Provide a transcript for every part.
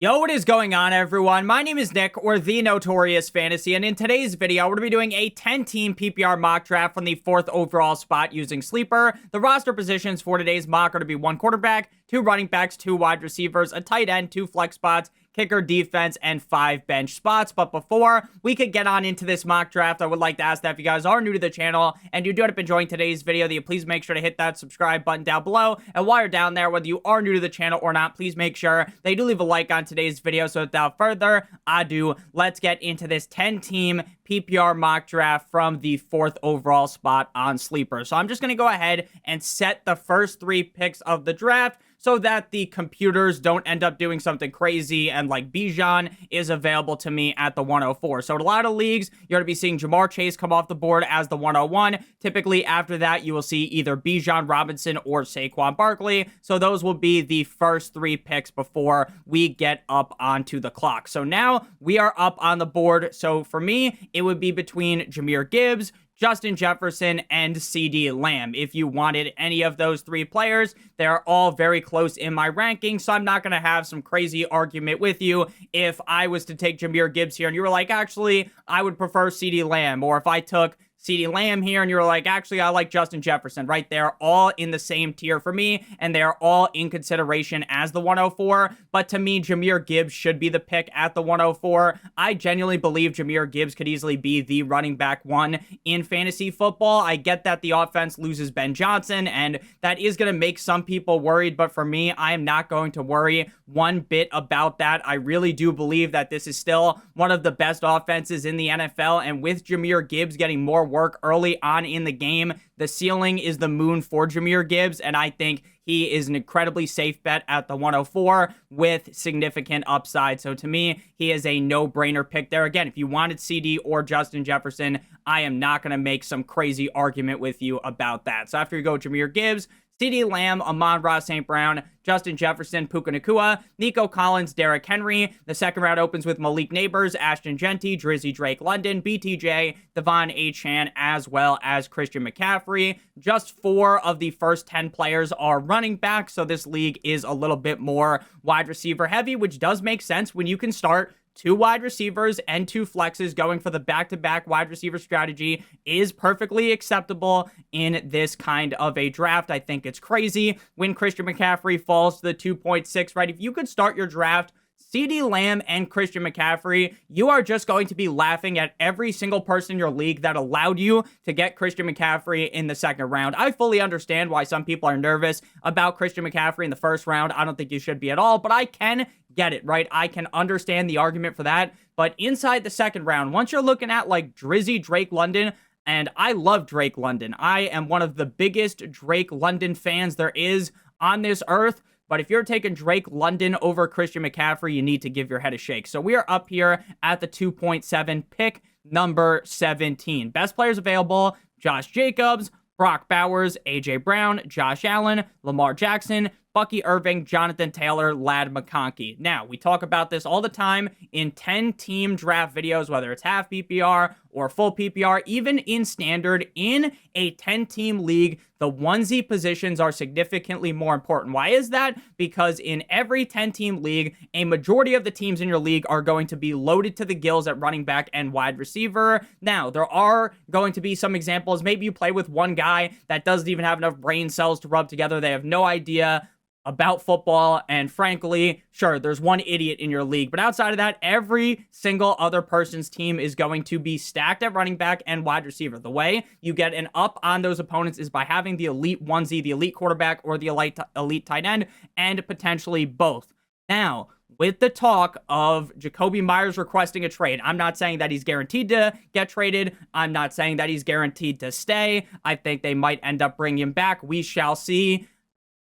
Yo, what is going on, everyone? My name is Nick, or the Notorious Fantasy, and in today's video, we're going to be doing a 10-team PPR mock draft from the 4th overall spot using Sleeper. The roster positions for today's mock are to be 1 quarterback, 2 running backs, 2 wide receivers, a tight end, 2 flex spots, kicker, defense, and 5 bench spots. But before we could get on into this mock draft, I would like to ask that if you guys are new to the channel and you do end up enjoying today's video, that you please make sure to hit that subscribe button down below. And while you're down there, whether you are new to the channel or not, please make sure that you do leave a like on today's video. So without further ado, let's get into this 10-team PPR mock draft from the 4th overall spot on Sleeper. So I'm just going to go ahead and set the first 3 picks of the draft so that the computers don't end up doing something crazy and like Bijan is available to me at the 104. So in a lot of leagues, you're going to be seeing Jamar Chase come off the board as the 101. Typically after that, you will see either Bijan Robinson or Saquon Barkley. So those will be the first 3 picks before we get up onto the clock. So now we are up on the board. So for me, it would be between Jahmyr Gibbs, Justin Jefferson, and CeeDee Lamb. If you wanted any of those 3 players, they're all very close in my ranking, so I'm not going to have some crazy argument with you if I was to take Jahmyr Gibbs here and you were like, actually, I would prefer CeeDee Lamb, or if I took CeeDee Lamb here, and you're like, actually, I like Justin Jefferson, right? They're all in the same tier for me, and they're all in consideration as the 104, but to me, Jahmyr Gibbs should be the pick at the 104. I genuinely believe Jahmyr Gibbs could easily be the running back 1 in fantasy football. I get that the offense loses Ben Johnson, and that is going to make some people worried, but for me, I am not going to worry one bit about that. I really do believe that this is still one of the best offenses in the NFL, and with Jahmyr Gibbs getting more work early on in the game, the ceiling is the moon for Jahmyr Gibbs, and I think he is an incredibly safe bet at the 104 with significant upside. So to me, he is a no-brainer pick there. Again, if you wanted CD or Justin Jefferson, I am not going to make some crazy argument with you about that. So after you go Jahmyr Gibbs, CeeDee Lamb, Amon-Ra St. Brown, Justin Jefferson, Puka Nacua, Nico Collins, Derrick Henry. The second round opens with Malik Neighbors, Ashton Genty, Drizzy Drake London, BTJ, Devon Achane, as well as Christian McCaffrey. Just 4 of the first 10 players are running back, so this league is a little bit more wide receiver heavy, which does make sense when you can start 2 wide receivers and 2 flexes. Going for the back-to-back wide receiver strategy is perfectly acceptable in this kind of a draft. I think it's crazy when Christian McCaffrey falls to the 2.6, right? If you could start your draft CeeDee Lamb and Christian McCaffrey, you are just going to be laughing at every single person in your league that allowed you to get Christian McCaffrey in the 2nd round. I fully understand why some people are nervous about Christian McCaffrey in the 1st round. I don't think you should be at all, but I can get it, right? I can understand the argument for that. But inside the 2nd round, once you're looking at like Drizzy Drake London, and I love Drake London. I am one of the biggest Drake London fans there is on this earth. But if you're taking Drake London over Christian McCaffrey, you need to give your head a shake. So we are up here at the 2.7 pick number 17. Best players available: Josh Jacobs, Brock Bowers, A.J. Brown, Josh Allen, Lamar Jackson, Bucky Irving, Jonathan Taylor, Ladd McConkey. Now, we talk about this all the time in 10-team draft videos, whether it's half PPR or full PPR, even in standard. In a 10-team league, the onesie positions are significantly more important. Why is that? Because in every 10-team league, a majority of the teams in your league are going to be loaded to the gills at running back and wide receiver. Now, there are going to be some examples. Maybe you play with one guy that doesn't even have enough brain cells to rub together. They have no idea about football, and frankly, sure, there's one idiot in your league, but outside of that, every single other person's team is going to be stacked at running back and wide receiver. The way you get an up on those opponents is by having the elite onesie, the elite quarterback, or the elite tight end, and potentially both. Now, with the talk of Jacoby Myers requesting a trade, I'm not saying that he's guaranteed to get traded. I'm not saying that he's guaranteed to stay. I think they might end up bringing him back. We shall see.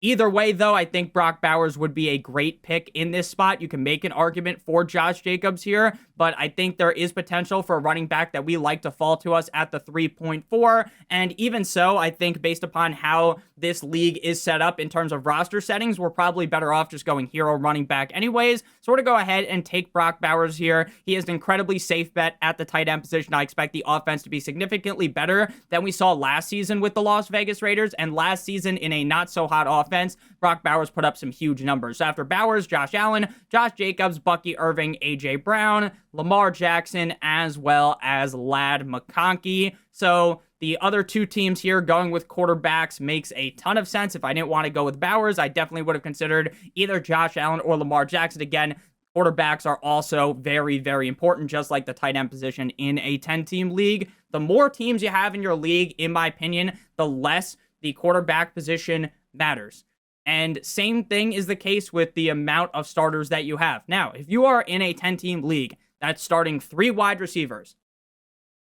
Either way, though, I think Brock Bowers would be a great pick in this spot. You can make an argument for Josh Jacobs here, but I think there is potential for a running back that we like to fall to us at the 3.4. And even so, I think based upon how this league is set up in terms of roster settings, we're probably better off just going hero running back anyways. So we're going to go ahead and take Brock Bowers here. He is an incredibly safe bet at the tight end position. I expect the offense to be significantly better than we saw last season with the Las Vegas Raiders. And last season in a not so hot offense, Brock Bowers put up some huge numbers. So after Bowers, Josh Allen, Josh Jacobs, Bucky Irving, AJ Brown, Lamar Jackson, as well as Ladd McConkey. So the other two teams here going with quarterbacks makes a ton of sense. If I didn't want to go with Bowers, I definitely would have considered either Josh Allen or Lamar Jackson. Again, quarterbacks are also very, very important, just like the tight end position in a 10-team league. The more teams you have in your league, in my opinion, the less the quarterback position matters. And same thing is the case with the amount of starters that you have. Now, if you are in a 10-team league that's starting 3 wide receivers,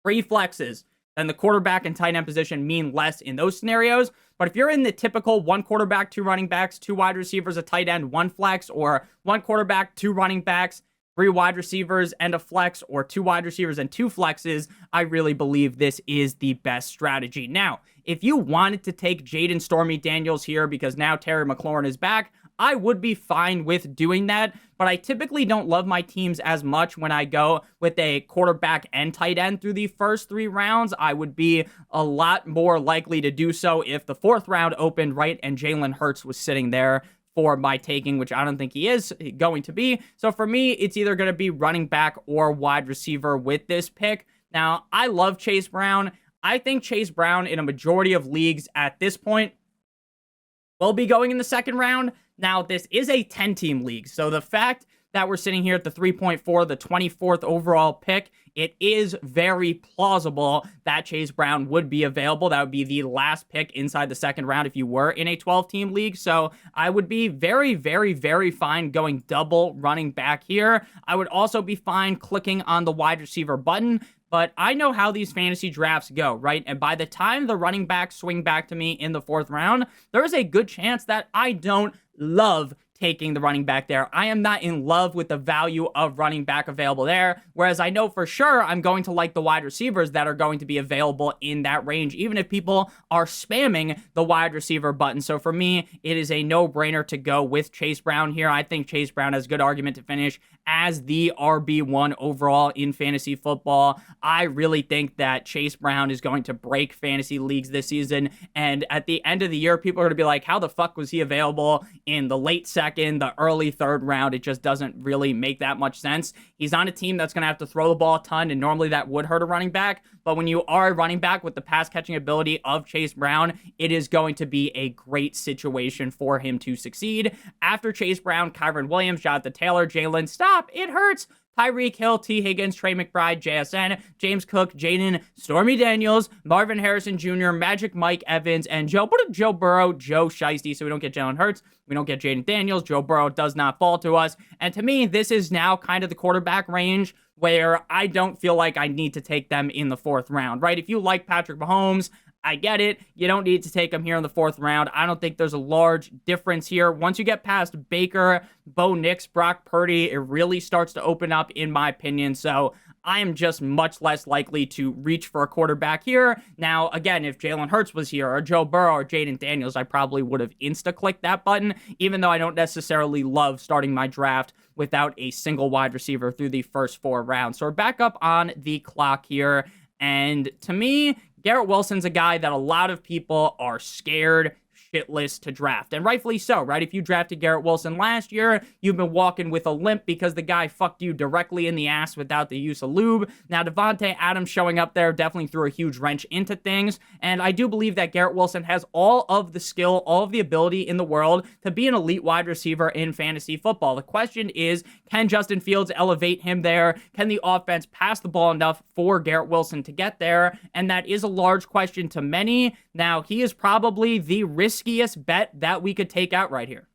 3 flexes, then the quarterback and tight end position mean less in those scenarios. But if you're in the typical 1 quarterback, 2 running backs, 2 wide receivers, a tight end, 1 flex, or 1 quarterback, 2 running backs, 3 wide receivers and a flex, or 2 wide receivers and 2 flexes, I really believe this is the best strategy. Now, if you wanted to take Jaden Stormy Daniels here because now Terry McLaurin is back, I would be fine with doing that, but I typically don't love my teams as much when I go with a quarterback and tight end through the first 3 rounds. I would be a lot more likely to do so if the 4th round opened right and Jalen Hurts was sitting there for my taking, which I don't think he is going to be. So for me, it's either going to be running back or wide receiver with this pick. Now, I love Chase Brown. I think Chase Brown in a majority of leagues at this point will be going in the 2nd round. Now, this is a 10-team league, so the fact that we're sitting here at the 3.4, the 24th overall pick, it is very plausible that Chase Brown would be available. That would be the last pick inside the 2nd round if you were in a 12-team league. So I would be very, very, very fine going double running back here. I would also be fine clicking on the wide receiver button. But I know how these fantasy drafts go, right? And by the time the running backs swing back to me in the 4th round, there is a good chance that I don't love taking the running back there. I am not in love with the value of running back available there, whereas I know for sure I'm going to like the wide receivers that are going to be available in that range, even if people are spamming the wide receiver button. So for me, it is a no-brainer to go with Chase Brown here. I think Chase Brown has a good argument to finish as the RB1 overall in fantasy football. I really think that Chase Brown is going to break fantasy leagues this season, and at the end of the year, people are going to be like, how the fuck was he available in the late 2nd, the early 3rd round? It just doesn't really make that much sense. He's on a team that's going to have to throw the ball a ton, and normally that would hurt a running back, but when you are a running back with the pass-catching ability of Chase Brown, it is going to be a great situation for him to succeed. After Chase Brown, Kyron Williams, Jonathan Taylor, Jalen, stop, it hurts, Tyreek Hill, T. Higgins, Trey McBride, JSN, James Cook, Jaden, Stormy Daniels, Marvin Harrison Jr., Magic Mike Evans, and Joe Burrow, Joe Shiesty, so we don't get Jalen Hurts, we don't get Jaden Daniels, Joe Burrow does not fall to us, and to me, this is now kind of the quarterback range where I don't feel like I need to take them in the 4th round, right? If you like Patrick Mahomes, I get it. You don't need to take him here in the 4th round. I don't think there's a large difference here. Once you get past Baker, Bo Nix, Brock Purdy, it really starts to open up, in my opinion. So I am just much less likely to reach for a quarterback here. Now, again, if Jalen Hurts was here, or Joe Burrow, or Jaden Daniels, I probably would have insta-clicked that button, even though I don't necessarily love starting my draft without a single wide receiver through the first 4 rounds. So we're back up on the clock here. And to me, Garrett Wilson's a guy that a lot of people are scared shitless to draft, and rightfully so, right? If you drafted Garrett Wilson last year, you've been walking with a limp because the guy fucked you directly in the ass without the use of lube. Now, Devontae Adams showing up there definitely threw a huge wrench into things, and I do believe that Garrett Wilson has all of the skill, all of the ability in the world to be an elite wide receiver in fantasy football. The question is, can Justin Fields elevate him there? Can the offense pass the ball enough for Garrett Wilson to get there? And that is a large question to many. Now, he is probably the riskiest bet that we could take out right here.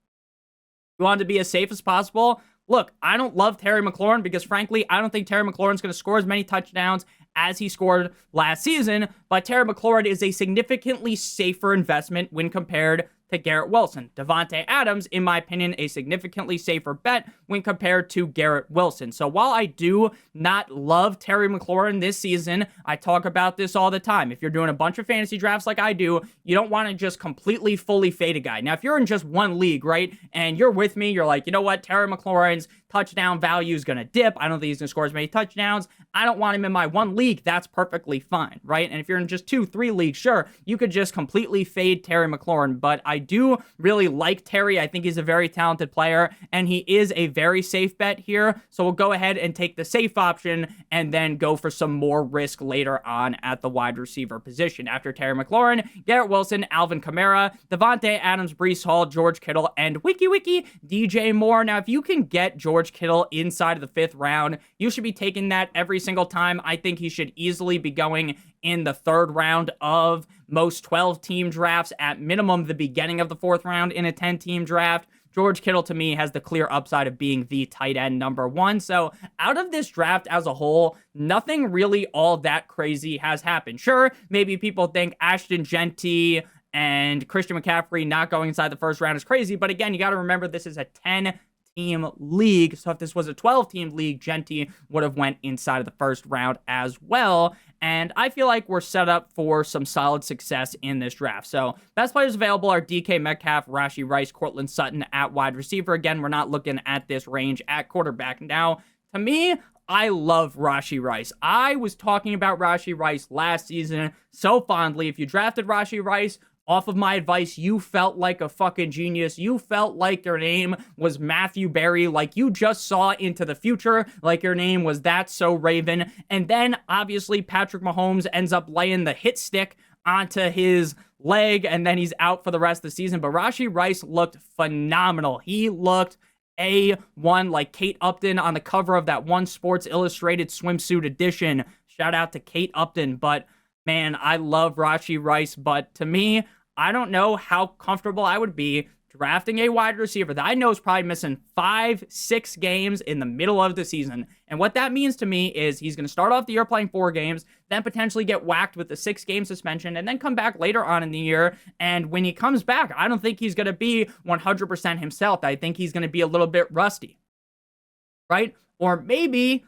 We want to be as safe as possible. Look, I don't love Terry McLaurin because, frankly, I don't think Terry McLaurin's going to score as many touchdowns as he scored last season, but Terry McLaurin is a significantly safer investment when compared to Garrett Wilson. Davante Adams, in my opinion, a significantly safer bet when compared to Garrett Wilson. So while I do not love Terry McLaurin this season, I talk about this all the time. If you're doing a bunch of fantasy drafts like I do, you don't want to just completely fully fade a guy. Now, if you're in just one league, right, and you're with me, you're like, you know what, Terry McLaurin's touchdown value is going to dip. I don't think he's going to score as many touchdowns. I don't want him in my one league. That's perfectly fine, right? And if you're in just 2-3 leagues, sure, you could just completely fade Terry McLaurin. But I do really like Terry. I think he's a very talented player, and he is a very safe bet here. So we'll go ahead and take the safe option and then go for some more risk later on at the wide receiver position. After Terry McLaurin, Garrett Wilson, Alvin Kamara, Davante Adams, Breece Hall, George Kittle, and wiki DJ Moore. Now, if you can get George Kittle inside of the 5th round, you should be taking that every single time. I think he should easily be going in the 3rd round of most 12-team drafts, at minimum the beginning of the 4th round in a 10-team draft. George Kittle, to me, has the clear upside of being the tight end number 1. So out of this draft as a whole, nothing really all that crazy has happened. Sure, maybe people think Ashton Genty and Christian McCaffrey not going inside the 1st round is crazy, but again, you got to remember this is a 10-team league. So if this was a 12-team league, Genty would have went inside of the 1st round as well. And I feel like we're set up for some solid success in this draft. So best players available are DK Metcalf, Rashee Rice, Courtland Sutton at wide receiver. Again, we're not looking at this range at quarterback. Now, to me, I love Rashee Rice. I was talking about Rashee Rice last season so fondly. If you drafted Rashee Rice off of my advice, you felt like a fucking genius. You felt like your name was Matthew Berry, like you just saw into the future, like your name was That's So Raven. And then, obviously, Patrick Mahomes ends up laying the hit stick onto his leg, and then he's out for the rest of the season. But Rashee Rice looked phenomenal. He looked A1, like Kate Upton on the cover of that one Sports Illustrated swimsuit edition. Shout out to Kate Upton. But, man, I love Rashee Rice. But to me, I don't know how comfortable I would be drafting a wide receiver that I know is probably missing 5-6 games in the middle of the season. And what that means to me is he's going to start off the year playing 4 games, then potentially get whacked with the 6-game suspension, and then come back later on in the year. And when he comes back, I don't think he's going to be 100% himself. I think he's going to be a little bit rusty, right? Or maybe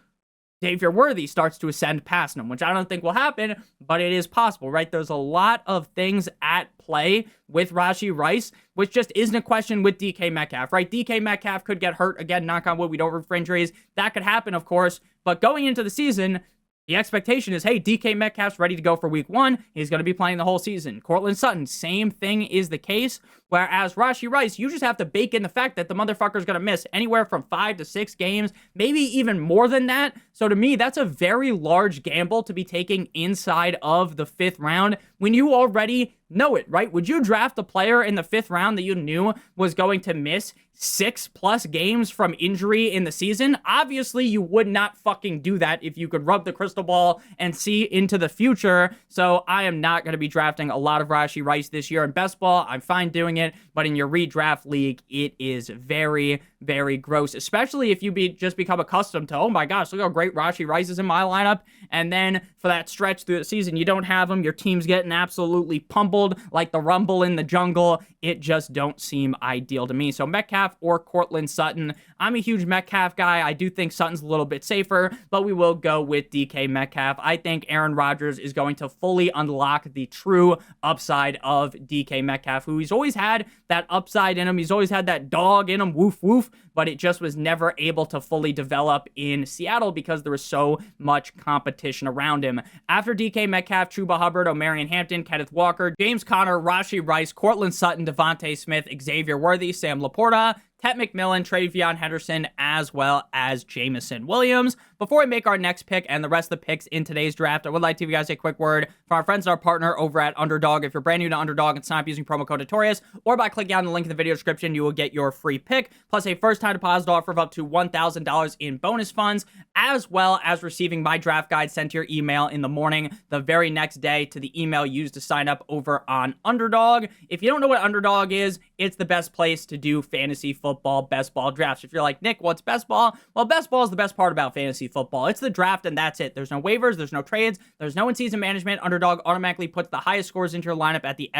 Xavier Worthy starts to ascend past him, which I don't think will happen, but it is possible, right? There's a lot of things at play with Rashee Rice, which just isn't a question with DK Metcalf, right? DK Metcalf could get hurt again, knock on wood, we don't root for injuries. That could happen, of course, but going into the season, the expectation is, hey, DK Metcalf's ready to go for week 1. He's going to be playing the whole season. Courtland Sutton, same thing is the case. Whereas Rashee Rice, you just have to bake in the fact that the motherfucker's going to miss anywhere from 5 to 6 games, maybe even more than that. So to me, that's a very large gamble to be taking inside of the 5th round when you already know it, right? Would you draft a player in the 5th round that you knew was going to miss 6+ games from injury in the season? Obviously, you would not fucking do that if you could rub the crystal ball and see into the future. So I am not going to be drafting a lot of Rashee Rice this year in best ball. I'm fine doing it, but in your redraft league, it is very, very gross, especially if you just become accustomed to, oh my gosh, look how great Rashee Rice is in my lineup. And then for that stretch through the season, you don't have him. Your team's getting absolutely pummeled like the rumble in the jungle. It just don't seem ideal to me. So Metcalf or Courtland Sutton. I'm a huge Metcalf guy. I do think Sutton's a little bit safer, but we will go with DK Metcalf. I think Aaron Rodgers is going to fully unlock the true upside of DK Metcalf, who he's always had that upside in him. He's always had that dog in him, woof, woof, but it just was never able to fully develop in Seattle because there was so much competition around him. After DK Metcalf, Chuba Hubbard, Omarion Hampton, Kenneth Walker, James Conner, Rashee Rice, Courtland Sutton, Devontae Smith, Xavier Worthy, Sam Laporta, Ted McMillan, Travion Henderson, as well as Jameson Williams. Before we make our next pick and the rest of the picks in today's draft, I would like to give you guys a quick word from our friends and our partner over at Underdog. If you're brand new to Underdog and sign up using promo code Notorious, or by clicking on the link in the video description, you will get your free pick, plus a first-time deposit offer of up to $1,000 in bonus funds, as well as receiving my draft guide sent to your email in the morning the very next day to the email used to sign up over on Underdog. If you don't know what Underdog is, it's the best place to do fantasy football football best ball drafts. If you're like, Nick, what's best ball? Well, best ball is the best part about fantasy football. It's the draft, and that's it. There's no waivers, there's no trades, there's no in-season management. Underdog automatically puts the highest scores into your lineup at the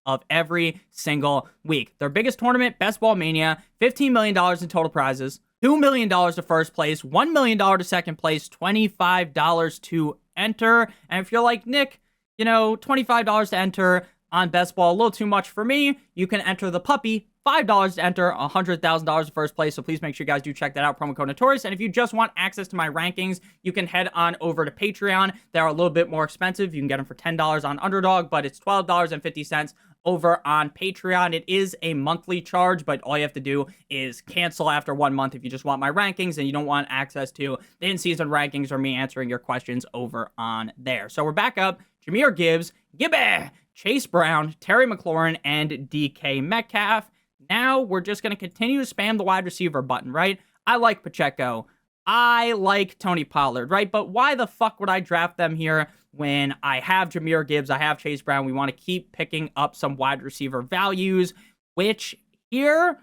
of every single week. Their biggest tournament, Best Ball Mania, $15 million in total prizes, $2 million to first place, $1 million to second place, $25 to enter. And if you're like, Nick, you know, $25 to enter on Best Ball, a little too much for me, you can enter the puppy, $5 to enter, $100,000 to first place. So please make sure you guys do check that out, promo code Notorious. And if you just want access to my rankings, you can head on over to Patreon. They're a little bit more expensive. You can get them for $10 on Underdog, but it's $12.50 over on Patreon. It is a monthly charge, but all you have to do is cancel after 1 month if you just want my rankings and you don't want access to the in-season rankings or me answering your questions over on there. So we're back up. Jahmyr Gibbs, Gibby, Chase Brown, Terry McLaurin, and DK Metcalf. Now we're just going to continue to spam the wide receiver button, right? I like Pacheco. I like Tony Pollard, right? But why the fuck would I draft them here when I have Jahmyr Gibbs, I have Chase Brown? We want to keep picking up some wide receiver values, which here,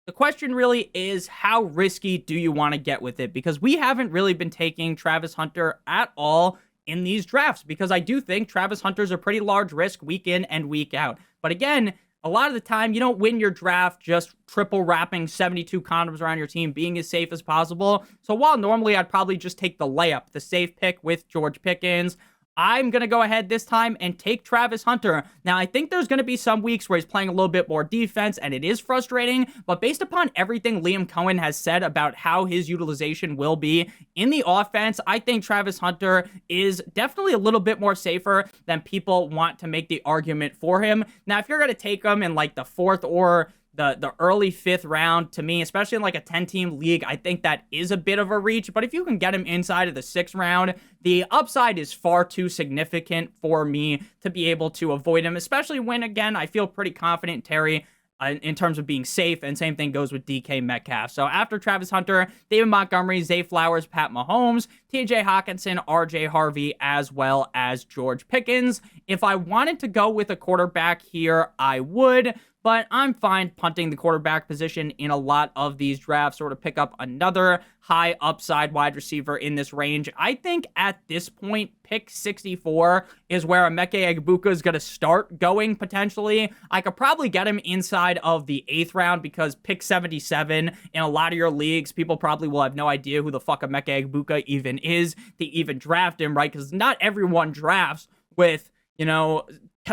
the question really is, how risky do you want to get with it? Because we haven't really been taking Travis Hunter at all in these drafts, because I do think Travis Hunter's a pretty large risk week in and week out. But again, a lot of the time, you don't win your draft just triple wrapping 72 condoms around your team, being as safe as possible. So while normally I'd probably just take the layup, the safe pick with George Pickens, I'm going to go ahead this time and take Travis Hunter. Now, I think there's going to be some weeks where he's playing a little bit more defense, and it is frustrating, but based upon everything Liam Cohen has said about how his utilization will be in the offense, I think Travis Hunter is definitely a little bit more safer than people want to make the argument for him. Now, if you're going to take him in like the 4th or the early 5th round, to me, especially in like a 10-team league, I think that is a bit of a reach. But if you can get him inside of the 6th round, the upside is far too significant for me to be able to avoid him, especially when, again, I feel pretty confident in Terry in terms of being safe, and same thing goes with DK Metcalf. So after Travis Hunter, David Montgomery, Zay Flowers, Pat Mahomes, TJ Hawkinson, RJ Harvey, as well as George Pickens. If I wanted to go with a quarterback here, I would, but I'm fine punting the quarterback position in a lot of these drafts, or to pick up another high upside wide receiver in this range. I think at this point, pick 64 is where Emeka Egbuka is going to start going, potentially. I could probably get him inside of the 8th round, because pick 77 in a lot of your leagues, people probably will have no idea who the fuck Emeka Egbuka even is to even draft him, right? Because not everyone drafts with,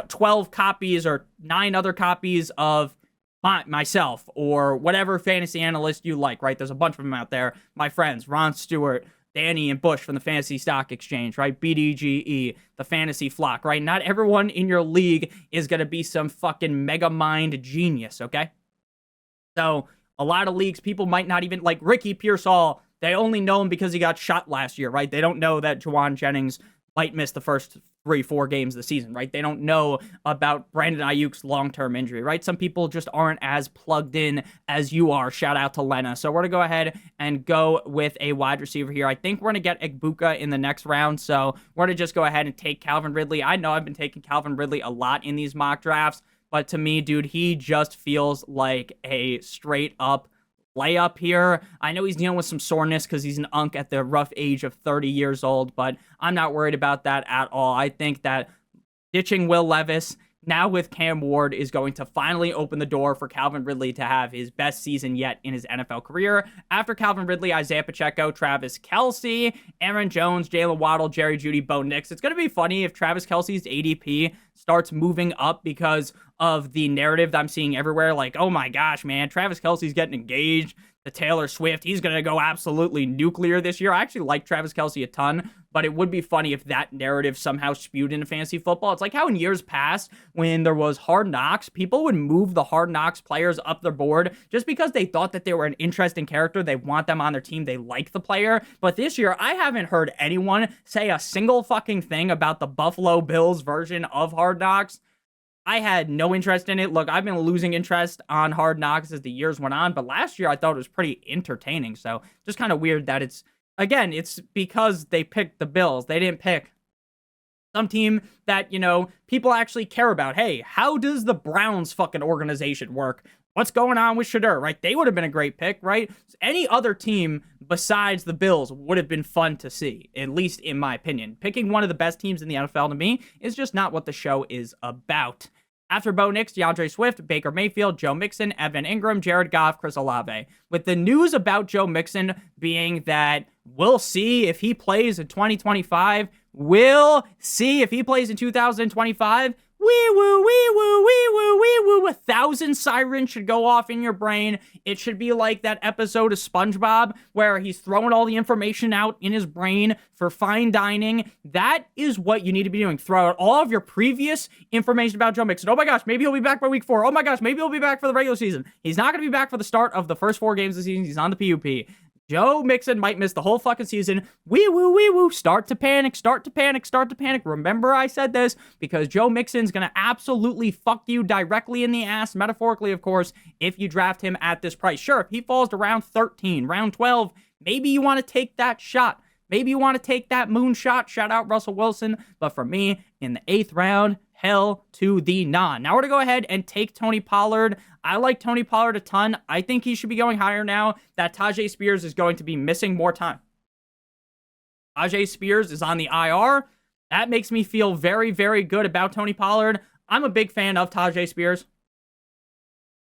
12 copies or 9 other copies of myself or whatever fantasy analyst you like, right? There's a bunch of them out there. My friends, Ron Stewart, Danny and Bush from the Fantasy Stock Exchange, right? BDGE, the Fantasy Flock, right? Not everyone in your league is going to be some fucking mega mind genius, okay? So a lot of leagues, people might not even, like Ricky Pearsall, they only know him because he got shot last year, right? They don't know that Juwan Jennings might miss the first 3-4 games of the season, right? They don't know about Brandon Ayuk's long-term injury, right? Some people just aren't as plugged in as you are. Shout out to Lena. So we're going to go ahead and go with a wide receiver here. I think we're going to get Egbuka in the next round, so we're going to just go ahead and take Calvin Ridley. I know I've been taking Calvin Ridley a lot in these mock drafts, but to me, dude, he just feels like a straight-up layup here. I know he's dealing with some soreness because he's an unk at the rough age of 30 years old, but I'm not worried about that at all. I think that ditching Will Levis now with Cam Ward is going to finally open the door for Calvin Ridley to have his best season yet in his NFL career. After Calvin Ridley, Isaiah Pacheco, Travis Kelce, Aaron Jones, Jalen Waddle, Jerry Jeudy, Bo Nix. It's going to be funny if Travis Kelce's ADP starts moving up because of the narrative that I'm seeing everywhere. Like, oh my gosh, man, Travis Kelce's getting engaged to Taylor Swift. He's going to go absolutely nuclear this year. I actually like Travis Kelce a ton, but it would be funny if that narrative somehow spewed into fantasy football. It's like how in years past, when there was Hard Knocks, people would move the Hard Knocks players up their board just because they thought that they were an interesting character. They want them on their team. They like the player. But this year, I haven't heard anyone say a single fucking thing about the Buffalo Bills version of Hard Knocks. I had no interest in it. Look, I've been losing interest on Hard Knocks as the years went on, but last year I thought it was pretty entertaining. So just kind of weird that it's because they picked the Bills. They didn't pick some team that, people actually care about. Hey, how does the Browns fucking organization work? What's going on with Shedeur, right? They would have been a great pick, right? Any other team besides the Bills would have been fun to see, at least in my opinion. Picking one of the best teams in the NFL to me is just not what the show is about. After Bo Nix, DeAndre Swift, Baker Mayfield, Joe Mixon, Evan Ingram, Jared Goff, Chris Olave. With the news about Joe Mixon being that we'll see if he plays in 2025, we'll see if he plays in 2025, wee woo, wee woo, wee woo, wee woo. 1,000 sirens should go off in your brain. It should be like that episode of SpongeBob where he's throwing all the information out in his brain for fine dining. That is what you need to be doing. Throw out all of your previous information about Joe Mixon. Oh my gosh, maybe he'll be back by week 4. Oh my gosh, maybe he'll be back for the regular season. He's not going to be back for the start of the first 4 games of the season. He's on the PUP. Joe Mixon might miss the whole fucking season. Wee woo, wee woo. Start to panic, start to panic, start to panic. Remember I said this because Joe Mixon's going to absolutely fuck you directly in the ass, metaphorically, of course, if you draft him at this price. Sure, if he falls to round 13, round 12, maybe you want to take that shot. Maybe you want to take that moonshot. Shout out Russell Wilson. But for me, in the 8th round, hell to the nah. Now we're going to go ahead and take Tony Pollard. I like Tony Pollard a ton. I think he should be going higher now that Tajay Spears is going to be missing more time. Tajay Spears is on the IR. That makes me feel very, very good about Tony Pollard. I'm a big fan of Tajay Spears.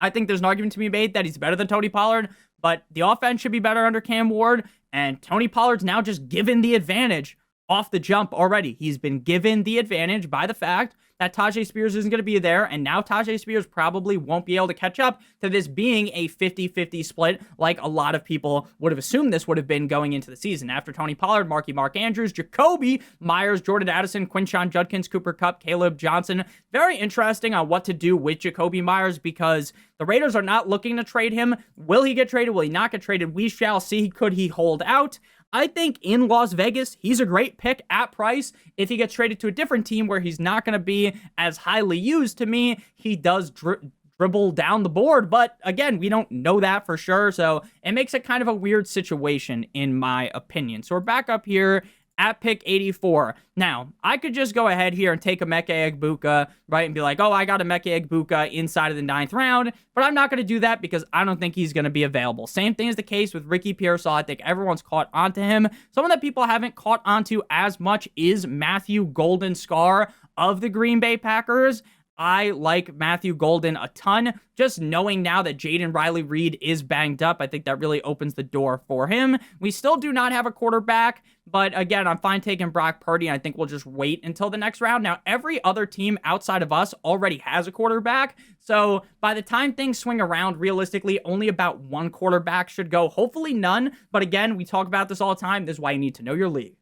I think there's an argument to be made that he's better than Tony Pollard, but the offense should be better under Cam Ward, and Tony Pollard's now just given the advantage off the jump already. He's been given the advantage by the fact that Tajay Spears isn't going to be there, and now Tajay Spears probably won't be able to catch up to this being a 50-50 split like a lot of people would have assumed this would have been going into the season. After Tony Pollard, Mark Andrews, Jacoby Myers, Jordan Addison, Quinshon Judkins, Cooper Kupp, Caleb Johnson. Very interesting on what to do with Jacoby Myers because the Raiders are not looking to trade him. Will he get traded? Will he not get traded? We shall see. Could he hold out? I think in Las Vegas, he's a great pick at price. If he gets traded to a different team where he's not going to be as highly used, to me, he does dribble down the board. But again, we don't know that for sure. So it makes it kind of a weird situation in my opinion. So we're back up here at pick 84. Now, I could just go ahead here and take a Meke Egbuka, right, and be like, oh, I got a Meke Egbuka inside of the 9th round, but I'm not going to do that because I don't think he's going to be available. Same thing is the case with Ricky Pearsall. I think everyone's caught onto him. Someone that people haven't caught onto as much is Matthew Golden Scar of the Green Bay Packers. I like Matthew Golden a ton. Just knowing now that Jaden Riley-Reed is banged up, I think that really opens the door for him. We still do not have a quarterback, but again, I'm fine taking Brock Purdy, and I think we'll just wait until the next round. Now, every other team outside of us already has a quarterback, so by the time things swing around, realistically, only about one quarterback should go. Hopefully none, but again, we talk about this all the time. This is why you need to know your league.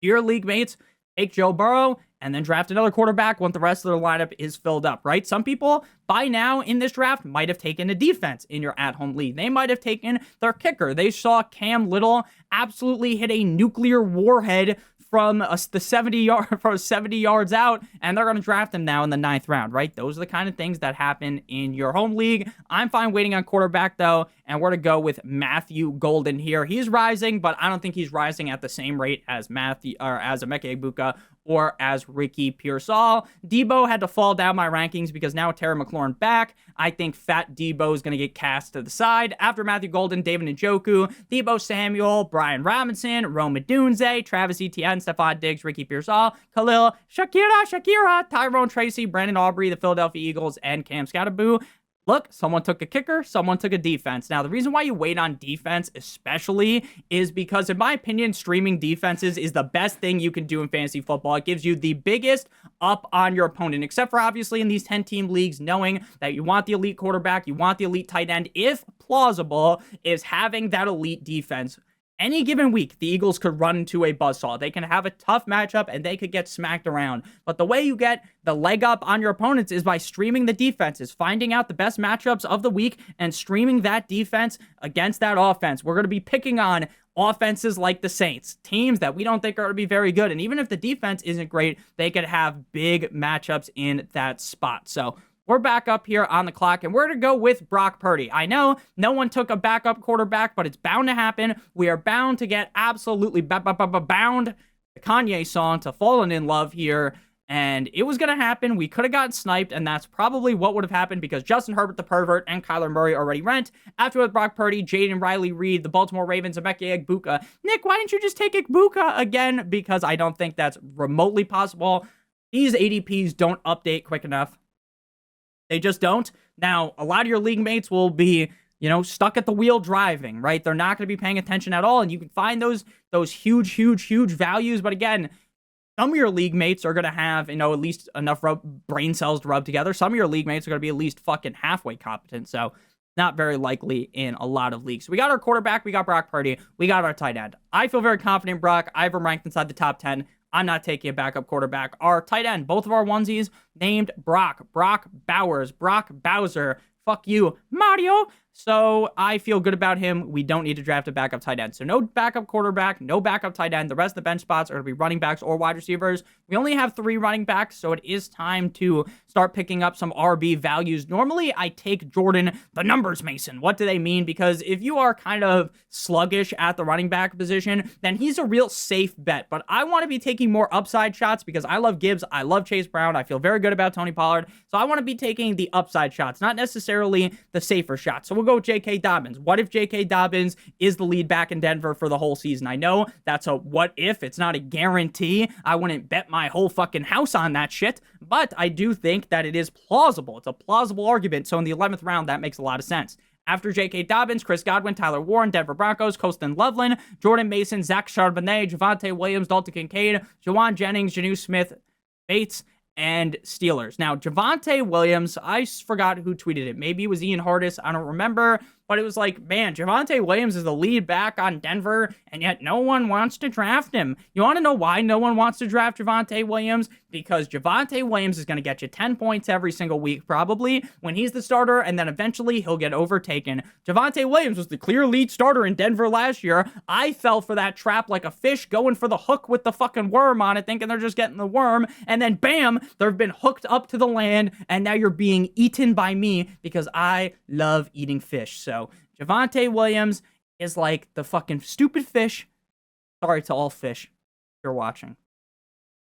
Your league mates, take Joe Burrow, and then draft another quarterback once the rest of their lineup is filled up, right? Some people, by now in this draft, might have taken a defense in your at-home league. They might have taken their kicker. They saw Cam Little absolutely hit a nuclear warhead from the 70 yards out, and they're going to draft him now in the 9th round, right? Those are the kind of things that happen in your home league. I'm fine waiting on quarterback, though, and we're to go with Matthew Golden here. He's rising, but I don't think he's rising at the same rate as Matthew or as Emeka Egbuka or as Ricky Pearsall. Debo had to fall down my rankings because now Terry McLaurin back. I think Fat Debo is going to get cast to the side. After Matthew Golden, David Njoku, Debo Samuel, Brian Robinson, Rome Odunze, Travis Etienne, Stephon Diggs, Ricky Pearsall, Khalil, Shakira, Tyrone Tracy, Brandon Aubrey, the Philadelphia Eagles, and Cam Scatterboo. Look, someone took a kicker, someone took a defense. Now, the reason why you wait on defense especially is because, in my opinion, streaming defenses is the best thing you can do in fantasy football. It gives you the biggest up on your opponent, except for obviously in these 10-team leagues, knowing that you want the elite quarterback, you want the elite tight end, if plausible, is having that elite defense. Any given week, the Eagles could run into a buzzsaw. They can have a tough matchup, and they could get smacked around. But the way you get the leg up on your opponents is by streaming the defenses, finding out the best matchups of the week, and streaming that defense against that offense. We're going to be picking on offenses like the Saints, teams that we don't think are going to be very good. And even if the defense isn't great, they could have big matchups in that spot. So we're back up here on the clock, and we're going to go with Brock Purdy. I know no one took a backup quarterback, but it's bound to happen. We are bound to get absolutely bound, the Kanye song, to Fallen in Love here. And it was going to happen. We could have gotten sniped, and that's probably what would have happened because Justin Herbert, the pervert, and Kyler Murray already went. After with Brock Purdy, Jaden Riley Reed, the Baltimore Ravens, Emeka Egbuka. Nick, why didn't you just take Egbuka again? Because I don't think that's remotely possible. These ADPs don't update quick enough. They just don't. Now, a lot of your league mates will be, stuck at the wheel driving, right? They're not going to be paying attention at all, and you can find those huge, huge, huge values. But again, some of your league mates are going to have, at least enough brain cells to rub together. Some of your league mates are going to be at least fucking halfway competent. So not very likely in a lot of leagues. So we got our quarterback. We got Brock Purdy. We got our tight end. I feel very confident in Brock. I have him ranked inside the top 10. I'm not taking a backup quarterback. Our tight end, both of our onesies named Brock Bowers, Brock Bowser. Fuck you, Mario. So I feel good about him. We don't need to draft a backup tight end. So no backup quarterback, no backup tight end. The rest of the bench spots are going to be running backs or wide receivers. We only have 3 running backs, so it is time to start picking up some RB values. Normally, I take Jordan, the numbers Mason. What do they mean? Because if you are kind of sluggish at the running back position, then he's a real safe bet. But I want to be taking more upside shots because I love Gibbs. I love Chase Brown. I feel very good about Tony Pollard. So I want to be taking the upside shots, not necessarily the safer shots. So we'll go with J.K. Dobbins. What if J.K. Dobbins is the lead back in Denver for the whole season? I know that's a what if. It's not a guarantee. I wouldn't bet my whole fucking house on that shit, but I do think that it is plausible. It's a plausible argument. So in the 11th round, that makes a lot of sense. After J.K. Dobbins, Chris Godwin, Tyler Warren, Denver Broncos, Colston Loveland, Jordan Mason, Zach Charbonnet, Javonte Williams, Dalton Kincaid, Jawan Jennings, Janu Smith, Bates, and Steelers. Now, Javonte Williams, I forgot who tweeted it. Maybe it was Ian Hardis. I don't remember. But it was like, man, Javonte Williams is the lead back on Denver, and yet no one wants to draft him. You want to know why no one wants to draft Javonte Williams? Because Javonte Williams is going to get you 10 points every single week, probably, when he's the starter, and then eventually he'll get overtaken. Javonte Williams was the clear lead starter in Denver last year. I fell for that trap like a fish, going for the hook with the fucking worm on it, thinking they're just getting the worm, and then bam, they've been hooked up to the land, and now you're being eaten by me because I love eating fish. So Javonte Williams is like the fucking stupid fish. Sorry to all fish if you're watching.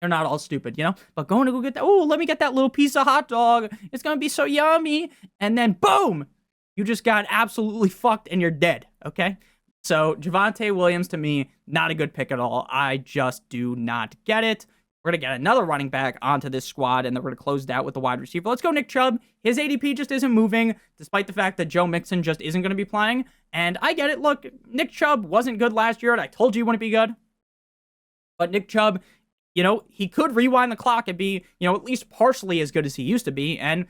They're not all stupid, But going to go get that. Oh, let me get that little piece of hot dog. It's going to be so yummy. And then boom, you just got absolutely fucked and you're dead. Okay. So Javonte Williams to me, not a good pick at all. I just do not get it. We're going to get another running back onto this squad, and then we're going to close it out with the wide receiver. Let's go Nick Chubb. His ADP just isn't moving, despite the fact that Joe Mixon just isn't going to be playing. And I get it. Look, Nick Chubb wasn't good last year, and I told you he wouldn't be good. But Nick Chubb, he could rewind the clock and be, at least partially as good as he used to be. And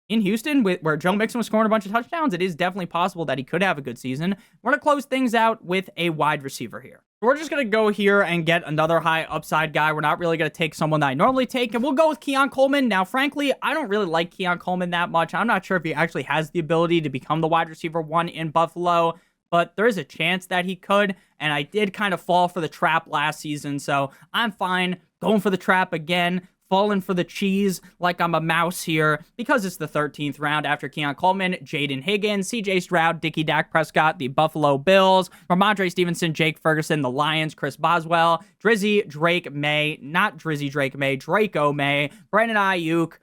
in Houston, where Joe Mixon was scoring a bunch of touchdowns, it is definitely possible that he could have a good season. We're going to close things out with a wide receiver here. We're just going to go here and get another high upside guy. We're not really going to take someone that I normally take, and we'll go with Keon Coleman. Now, frankly, I don't really like Keon Coleman that much. I'm not sure if he actually has the ability to become the wide receiver 1 in Buffalo, but there is a chance that he could, and I did kind of fall for the trap last season, so I'm fine going for the trap again. Falling for the cheese like I'm a mouse here because it's the 13th round after Keon Coleman, Jaden Higgins, CJ Stroud, Dickie Dak Prescott, the Buffalo Bills, Ramondre Stevenson, Jake Ferguson, the Lions, Chris Boswell, Drizzy Drake May, not Drizzy Drake May, Draco May, Brandon Ayuk,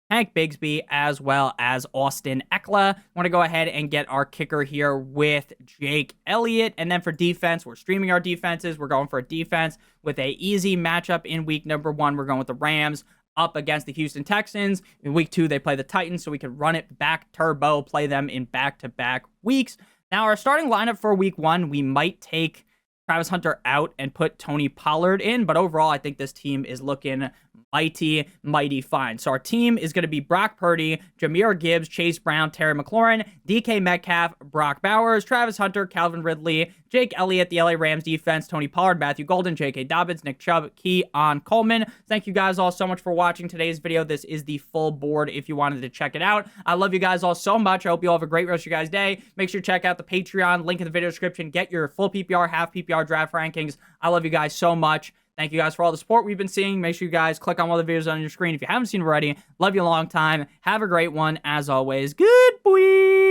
Hank Bigsby, as well as Austin Eckler. I want to go ahead and get our kicker here with Jake Elliott. And then for defense, we're streaming our defenses. We're going for a defense with a easy matchup in week number 1. We're going with the Rams up against the Houston Texans. In week 2, they play the Titans, so we can run it back turbo, play them in back-to-back weeks. Now, our starting lineup for week 1, we might take Travis Hunter out and put Tony Pollard in, but overall, I think this team is looking mighty fine. So our team is going to be Brock Purdy, Jahmyr Gibbs, Chase Brown, Terry McLaurin, DK Metcalf, Brock Bowers, Travis Hunter, Calvin Ridley, Jake Elliott, the LA Rams defense, Tony Pollard, Matthew Golden, J.K. Dobbins, Nick Chubb, Keon Coleman. Thank you guys all so much for watching today's video. This is the full board if you wanted to check it out. I love you guys all so much. I hope you all have a great rest of your guys' day. Make sure to check out the Patreon, link in the video description. Get your full PPR, half PPR draft rankings. I love you guys so much. Thank you guys for all the support we've been seeing. Make sure you guys click on all the videos on your screen if you haven't seen already. Love you a long time. Have a great one. As always, good boy.